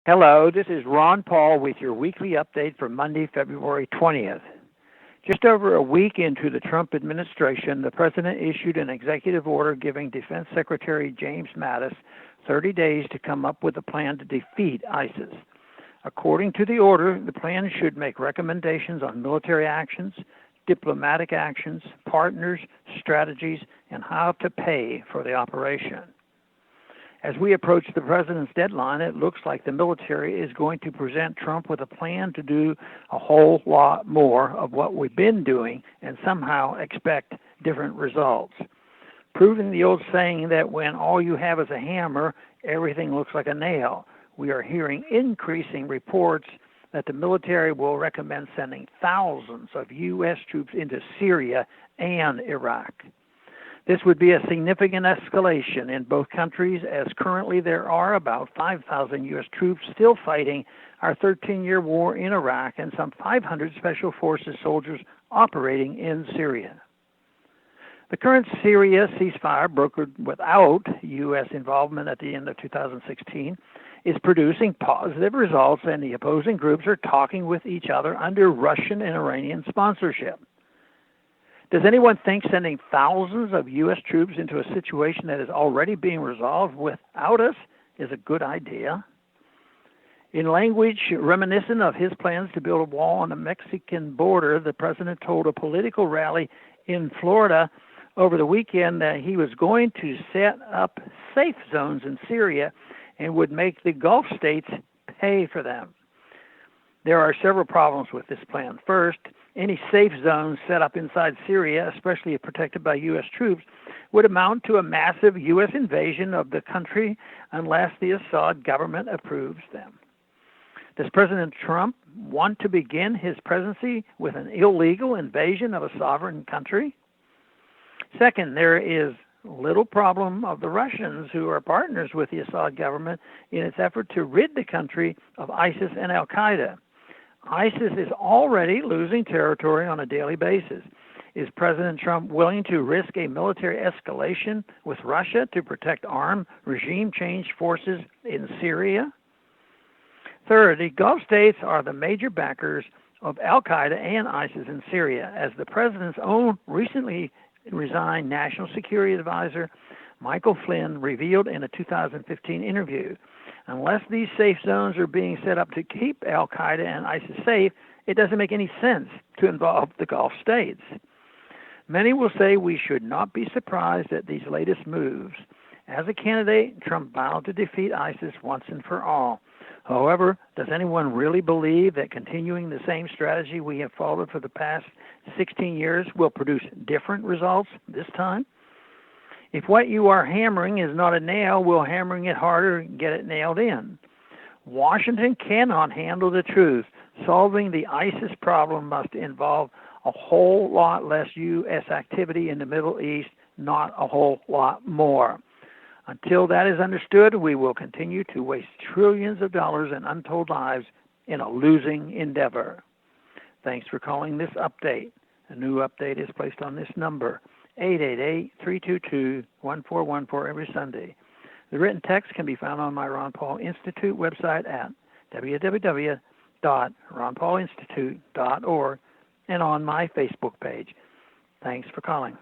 Hello, this is Ron Paul with your weekly update for Monday, February 20th. Just over a week into the Trump administration, the president issued an executive order giving Defense Secretary James Mattis 30 days to come up with a plan to defeat ISIS. According to the order, the plan should make recommendations on military actions, diplomatic actions, partners, strategies, and how to pay for the operation. As we approach the president's deadline, it looks like the military is going to present Trump with a plan to do a whole lot more of what we've been doing and somehow expect different results. Proving the old saying that when all you have is a hammer, everything looks like a nail, we are hearing increasing reports that the military will recommend sending thousands of U.S. troops into Syria and Iraq. This would be a significant escalation in both countries, as currently there are about 5,000 U.S. troops still fighting our 13-year war in Iraq and some 500 Special Forces soldiers operating in Syria. The current Syria ceasefire, brokered without U.S. involvement at the end of 2016, is producing positive results, and the opposing groups are talking with each other under Russian and Iranian sponsorship. Does anyone think sending thousands of U.S. troops into a situation that is already being resolved without us is a good idea? In language reminiscent of his plans to build a wall on the Mexican border, the president told a political rally in Florida over the weekend that he was going to set up safe zones in Syria and would make the Gulf states pay for them. There are several problems with this plan. First, any safe zones set up inside Syria, especially if protected by U.S. troops, would amount to a massive U.S. invasion of the country unless the Assad government approves them. Does President Trump want to begin his presidency with an illegal invasion of a sovereign country? Second, there is little problem of the Russians, who are partners with the Assad government in its effort to rid the country of ISIS and al-Qaeda. ISIS is already losing territory on a daily basis. Is President Trump willing to risk a military escalation with Russia to protect armed regime change forces in Syria? Third, the Gulf states are the major backers of al-Qaeda and ISIS in Syria, as the president's own recently resigned National Security Advisor Michael Flynn revealed in a 2015 interview. Unless these safe zones are being set up to keep al-Qaeda and ISIS safe, it doesn't make any sense to involve the Gulf states. Many will say we should not be surprised at these latest moves. As a candidate, Trump vowed to defeat ISIS once and for all. However, does anyone really believe that continuing the same strategy we have followed for the past 16 years will produce different results this time? If what you are hammering is not a nail, we'll hammering it harder and get it nailed in. Washington cannot handle the truth. Solving the ISIS problem must involve a whole lot less U.S. activity in the Middle East, not a whole lot more. Until that is understood, we will continue to waste trillions of dollars and untold lives in a losing endeavor. Thanks for calling this update. A new update is placed on this number, 888-322-1414 every Sunday. The written text can be found on my Ron Paul Institute website at www.ronpaulinstitute.org and on my Facebook page. Thanks for calling.